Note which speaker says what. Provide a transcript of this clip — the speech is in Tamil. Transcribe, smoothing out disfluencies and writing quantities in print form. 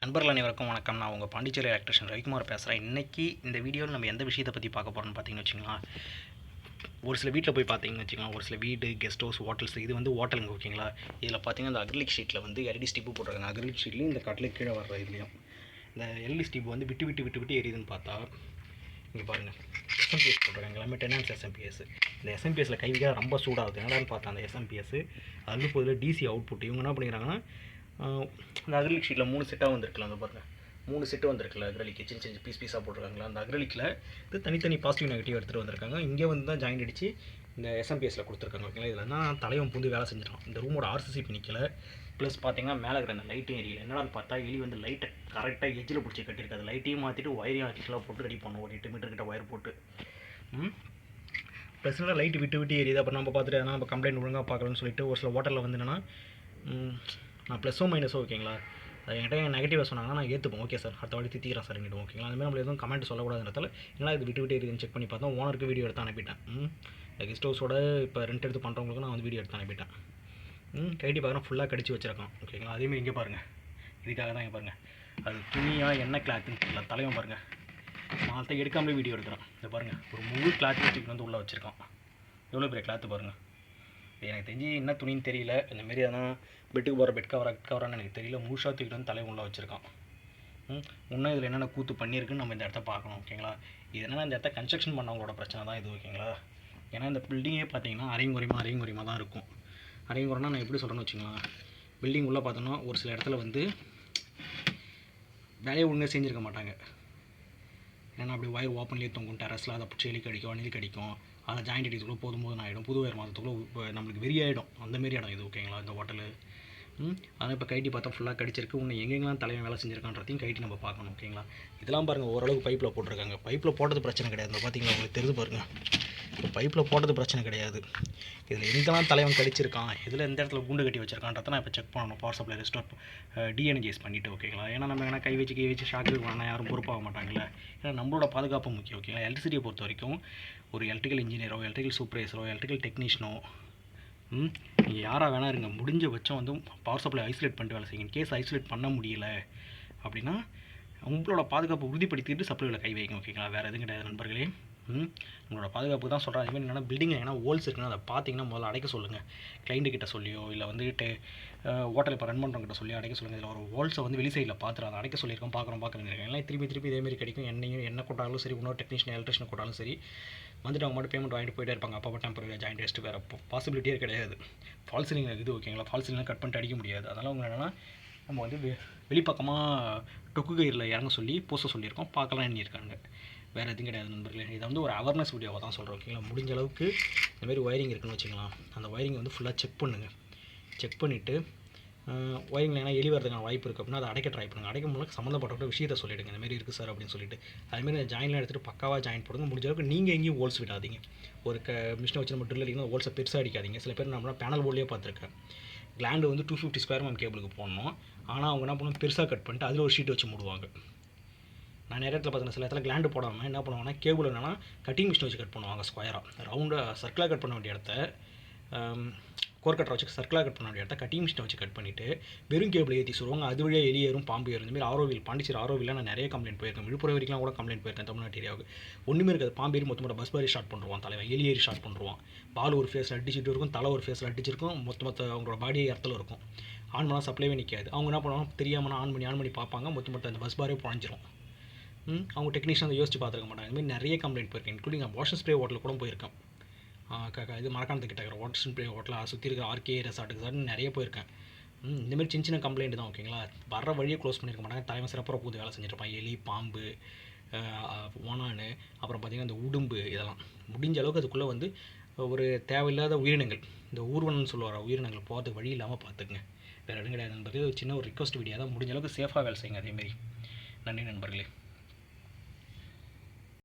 Speaker 1: நண்பர்கள் அனைவருக்கும் வணக்கம். நான் உங்கள் பாண்டிச்சேரி எலக்ட்ரிஷியன் ரவிக்குமார் பேசுகிறேன். இன்றைக்கி இந்த வீடியோவில் நம்ம எந்த விஷயத்தை பற்றி பார்க்க போகிறோம்னு பார்த்தீங்கன்னு வச்சுக்கலாம். ஒரு சில வீட்டில் போய் பார்த்தீங்கன்னு வச்சுக்கலாம், ஒரு சில வீடு, கெஸ்ட் ஹவுஸ், ஹோட்டல்ஸ், இது வந்து ஹோட்டலுங்க ஓகேங்களா. இதில் பார்த்தீங்கன்னா இந்த அக்ரிலிக் ஷீட்டில் வந்து எல்இடி ஸ்டிப்பு போட்டிருக்காங்க. அக்ரிலிக் ஷீட்லேயும் இந்த கட்டில் கீழே வர்ற இதுலேயும் இந்த எல்இடி ஸ்டிப் வந்து விட்டு விட்டு விட்டு விட்டு எரியுதுன்னு பார்த்தா இங்கே பாருங்கள், எஸ்எம்பிஎஸ் போட்டிருக்காங்க. எல்லாமே 10 எஸ்எம்பிஎஸ். இந்த எஸ்எம்பிஎஸில் கை வைக்க ரொம்ப சூடாகுது. என்னடான்னு பார்த்தா அந்த எஸ்எம்பிஎஸ் அது போதில் டிசி அவுட்புட். இவங்க என்ன பண்ணிக்கிறாங்கன்னா, அந்த அக்ரிலிக் ஷீட்டில் 3 செட்டாக வந்துருக்குல்ல, அந்த பாருங்கள் 3 செட்டு வந்துருக்குல்ல, அக்ரிலிக் சின்ன சின்ன பீஸாக போட்டிருக்காங்களா. அந்த அக்ரிலிக்கில் இது தனித்தனி பாசிட்டிவ் நெகட்டிவ் எடுத்துகிட்டு வந்திருக்காங்க. இங்கே வந்து தான் ஜாயின் அடித்து இந்த எஸ்எம்பிஎஸில் கொடுத்துருக்காங்க ஓகேங்களா. இதில் தான் தலைவன் புந்து வேலை செஞ்சிடலாம். இந்த ரூமோட ஆர்சிசி பிணிக்கல. ப்ளஸ் பார்த்தீங்கன்னா மேலே இருக்கிற அந்த லைட்டும் எரியல. என்னடான்னு பார்த்தா எலி வந்து லைட்டை கரெக்டாக எஜ்ஜில் பிடிச்சி கட்டியிருக்காது. லைட்டையும் மாற்றிட்டு ஒயரையும் ஆர்டிஃபிஷியலாக போட்டு ரெடி பண்ணுவோம். ஒரு 8 மீட்டர் கிட்ட ஒயர் போட்டு ப்ளஸ் என்ன லைட்டு விட்டு விட்டு எரியுது. அப்புறம் நம்ம பார்த்துட்டு நம்ம கம்ப்ளைண்ட் ஒழுங்காக பார்க்கலன்னு சொல்லிட்டு ஒரு சில ஹோட்டலில் வந்து என்னென்னா, நான் ப்ளஸோ மைனஸோ ஓகேங்களா, அது என்கிட்ட நெகட்டிவாக சொன்னாங்கன்னா நான் ஏற்றுப்போம். ஓகே சார், அடுத்த வாட்டி திட்டிக்கிறேன் சார் எங்கிட்ட ஓகேங்களா. அதுமாதிரி நம்ம எதுவும் கமெண்ட் சொல்லக்கூடாதுன்றதால ஏன்னா இது விட்டு விட்டு இருக்குன்னு செக் பண்ணி பார்த்தா ஓனருக்கு வீடியோ எடுத்து அனுப்பிட்டேன். கெஸ்ட் ஹவுஸோட இப்போ ரெண்ட் எடுத்து பண்ணுறவங்களுக்கு நான் வந்து வீடியோ எடுத்து அனுப்பிட்டேன். கைட்டி பார்க்குறேன் ஃபுல்லாக கடிச்சு வச்சிருக்கோம் ஓகேங்களா. அதேமாதிரி இங்கே பாருங்கள், இதுக்காக தான் இங்கே பாருங்கள், அது துணியாக என்ன கிளாத்துன்னு தெரியல. தலைவன் பாருங்கள், நான் எடுக்காமலே வீடியோ எடுக்கிறேன். இதை பாருங்கள், ஒரு முழு கிளாத்து வச்சுக்கிட்டு வந்து உள்ளே வச்சுருக்கான். எவ்வளோ பெரிய கிளாத்து பாருங்கள். எனக்கு தெரிஞ்சு என்ன துணின்னு தெரியல. இந்தமாரி எதனா பெட்டுக்கு போகிற பெட் கவரான்னு எனக்கு தெரியல. முழுசாக தூக்கிட்டு வந்து தலைவன் உள்ளே வச்சுருக்கான். இன்னும் இதில் என்னென்ன கூத்து பண்ணியிருக்குன்னு நம்ம இந்த இடத்த பார்க்கணும் ஓகேங்களா. இது என்னென்னா இந்த இடத்த கன்ஸ்ட்ரக்ஷன் பண்ணவங்களோட பிரச்சனை தான் இது ஓகேங்களா. ஏன்னா இந்த பில்டிங்கே பார்த்தீங்கன்னா அரையும் குறையமாக தான் இருக்கும். அரையும் குறைனா நான் எப்படி சொல்கிறேன்னு வச்சுக்கலாம், பில்டிங் உள்ளே பார்த்தோன்னா ஒரு சில இடத்துல வந்து வேலையை ஒழுங்காக செஞ்சுருக்க மாட்டாங்க. ஏன்னா அப்படி ஒயர் ஓப்பன்லேயே தொங்கும், டெரஸில் அதை பிடிச்சி எலி கடிக்கும், அணில் கடிக்கும். அதில் ஜாயிண்ட் அடிக்கிறதுக்குள்ளே போதும் ஆகிடும். புது ஒயர் மாதத்துக்குள்ளே நம்மளுக்கு வெறியாகிடும். அந்தமாரி இடம் இது ஓகேங்களா இந்த ஹோட்டலு. ஆனால் இப்போ கைட்டி பார்த்தா ஃபுல்லாக கடிச்சிருக்கு. இன்னும் எங்கெங்கெல்லாம் தலைவன் வேலை செஞ்சுருக்கான்றதையும் கைட்டி நம்ம பார்க்கணும் ஓகேங்களா. இதெல்லாம் பாருங்கள், ஓரளவுக்கு பைப்பில் போட்டிருக்காங்க. பைப்பில் போட்டது பிரச்சனை கிடையாது. பார்த்தீங்களா, உங்களுக்கு தெரிஞ்சு பாருங்கள், இப்போ பைப்பில் போட்டது பிரச்சனை கிடையாது. இதில் எங்கெல்லாம் தலைவன் கடிச்சிருக்கான், இதில் எந்த இடத்துல குண்டு கட்டி வச்சிருக்கான்றதை நான் இப்போ செக் பண்ணணும். பவர் சப்ளை ரெஸ்டார்ட் டீஎனர்ஜைஸ் பண்ணிவிட்டு ஓகேங்களா. ஏன்னா நம்ம எங்கன்னா கை வச்சு ஷாக்கு வேணால் யாரும் பொறுப்பாக மாட்டாங்கல்ல. ஏன்னா நம்மளோட பாதுகாப்பு முக்கியம் ஓகேங்களா. எலக்ட்ரிசிட்டியை பொறுத்த வரைக்கும் ஒரு எலக்ட்ரிக்கல் இன்ஜினியரோ, எலக்ட்ரிக்கல் சூப்பர்வைசரோ, எலக்ட்ரிக்கல் டெக்னீஷியனோ, நீங்கள் யாராக வேணா இருங்க, முடிஞ்ச பட்சம் வந்து பவர் சப்ளை ஐசோலேட் பண்ணிட்டு வேலை செய்யுங்க. கேஸ் ஐசோலேட் பண்ண முடியல அப்படின்னா உங்களோட பாதுகாப்பு உறுதிப்படுத்திட்டு சப்ளைவில் கை வைங்க ஓகேங்களா. வேறு எதுவும் கிடையாது நண்பர்களே. உங்களோட பாதுகாப்பு தான் சொல்கிறேன். அதுமாதிரி என்னென்னா பில்டிங்கில் ஏன்னா ஹோல்ஸ் இருக்குன்னா அதை பார்த்தீங்கன்னா முதல்ல அடைக்க சொல்லுங்கள். கிளைண்ட்டுக்கிட்ட சொல்லியோ இல்லை வந்துட்டு ஹோட்டல் இப்போ ரன் பண்ணுறவங்கிட்ட சொல்லி அடைக்க சொல்லுங்கள். இதில் ஒரு ஹோல்ஸை வந்து வெளி சைடில் பார்த்துட்டு அதை அடைக்க சொல்லியிருக்கோம். பார்க்குறேன் எல்லாம் திருப்பி இதேமாரி கிடைக்கும். என்ன கொட்டாலும் சரி, இன்னொரு டெக்னீஷியன் எலக்ட்ரிஷியன் கொட்டாலும் சரி, வந்துட்டு அவங்க மட்டும் பேமெண்ட் வாங்கிட்டு போயிட்டே இருப்பாங்க. அப்போ டெம்பரரியாக ஜாயிண்ட் டெஸ்ட்டு வேறு பாசிபிலிட்டியே கிடையாது. ஃபால்ஸ் சீலிங் இது ஓகேங்களா. ஃபால்ஸ் சீலிங்லாம் கட் பண்ணிட்டு அடிக்க முடியாது. அதனால் அவங்க என்னென்னா நம்ம வந்து வெளிப்பக்கமாக டொக்கு கயிறில் இறங்க சொல்லி பூச சொல்லியிருக்கோம். பார்க்கலாம் எண்ணியிருக்காங்க. வேறு எதுவும் கிடையாது நண்பர்களே. இதை வந்து ஒரு அவேர்னஸ் வீடியோவாக தான் சொல்கிறோம் ஓகேங்களா. முடிஞ்ச அளவுக்கு இந்தமாரி ஒயரிங் இருக்குன்னு வச்சுக்கலாம், அந்த ஒயரிங்கை வந்து ஃபுல்லாக செக் பண்ணுங்கள். செக் பண்ணிவிட்டு ஒயரிங்கில் ஏன்னா எலி வரதுக்கான வாய்ப்பு இருக்குது அப்படின்னா அதை அடைக்க ட்ரை பண்ணுங்கள். அடைக்க முடியல சம்மந்தப்பட்ட விஷயத்தை சொல்லிவிடுங்க, இந்தமாரி இருக்குது சார் அப்படின்னு சொல்லிட்டு. அதுமாரி அந்த ஜாயின்லாம் எடுத்துகிட்டு பக்காவாக ஜாயின் போடுங்க. முடிஞ்ச அளவுக்கு நீங்கள் எங்கேயும் ஹோல்ஸ் விடாதீங்க. ஒரு மிஷினை வச்சு நம்ம ட்ரில் அடிக்கணும், ஹோல்ஸை பெருசாக அடிக்காதீங்க. சில பேர் நம்ம பேனல் போர்ட்லேயே பார்த்துருக்கேன், கிளாண்டு வந்து 250 ஸ்கொயர் mm கேபிளுக்கு போடணும். ஆனால் அவங்க என்ன பண்ணுவோம், பெருசாக கட் பண்ணிட்டு அதில் ஒரு ஷீட் வச்சு மூடுவாங்க. நான் நிறைய இடத்துல பார்த்தேன், சில இடத்துல கிளாண்டு போடாமல் என்ன பண்ணுவாங்கன்னா கேபிள் என்னென்னா கட்டிங் மிஷின் வச்சு கட் பண்ணுவாங்க. ஸ்கொயராக ரவுண்டாக சர்க்கிளாக கட் பண்ண வேண்டிய இடத்த கோர் கட்டரை வச்சு சர்க்கிளாக கட் பண்ண வேண்டிய இடத்த கட்டிங் மிஷினை வச்சு கட் பண்ணிவிட்டு வெறும் கேபிள் ஏற்றி சொல்லுவாங்க. அது வழியாக எலி ஏறும், பாம்பு ஏறும். இந்தமாதிரி ஆரோவில் பாண்டிச்சேரி ஆரோவில் நான் நிறைய கம்ப்ளைண்ட் போயிருக்கேன். விழுப்புரம் வரைக்கும் கூட கம்ப்ளைண்ட் போயிருக்கேன். தமிழ்நாட்டு ஏரியாவுக்கு ஒன்றுமே இருக்காது. பாம்பு ஏறி மொத்தமாக பஸ் பாரி ஸ்டார்ட் பண்ணுவான் தலைவன், எலி ஏறி ஸ்டார்ட் பண்ணுவான். பால் ஒரு ஃபேஸில் அடிச்சுட்டு இருக்கும், தலை ஒரு ஃபேஸில் அடிச்சிருக்கும், மொத்த அவங்களோட பாடி இடத்துல இருக்கும். ஆன் பண்ணால் சப்ளைவே நிற்காது. அவங்க என்ன பண்ணுவாங்க, தெரியாமல் ஆன் பண்ணி பார்ப்பாங்க, மொத்த அந்த பஸ் பாரே புழஞ்சிரும். அவங்க டெக்னீஷியன் அதை யோசிச்சு பார்த்துருக்க மாட்டாங்க. இதுமாதிரி நிறைய கம்ப்ளைண்ட் போயிருக்கேன். இன்க்ளூடிங் வாஷர் ஸ்ப்ரே ஹோட்டலில் கூட போயிருக்கேன். இது மரக்காணத்துக்கிட்ட இருக்கிற வாட்டர் ஸ்ப்ரே ஹோட்டலில் சுற்றி இருக்கிற ஆர்கே ரெசார்ட்டுக்கு சார் நிறைய போயிருக்கேன். இந்தமாதிரி சின்ன கம்ப்ளைண்ட் தான் ஓகேங்களா. வர வழியே க்ளோஸ் பண்ணியிருக்க மாட்டாங்க. தலைவன் சிறப்பாக புது வேலை செஞ்சுருப்பான். எலி, பாம்பு, ஓனானு, அப்புறம் பார்த்திங்கன்னா இந்த உடும்பு, இதெல்லாம் முடிஞ்ச அளவுக்கு அதுக்குள்ளே வந்து ஒரு தேவையில்லாத உயிரினங்கள், இந்த ஊர்வனம்னு சொல்லுவார் உயிரினங்கள் போகிறதுக்கு வழி இல்லாமல் பார்த்துக்குங்க. வேறு எதுவும் கிடையாது நண்பர்களே. சின்ன ஒரு ரிக்வஸ்ட் வீடியோ தான். முடிஞ்ச அளவுக்கு சேஃபாக வேலை செய்யுங்க. அதேமாரி நன்றி நண்பர்களே.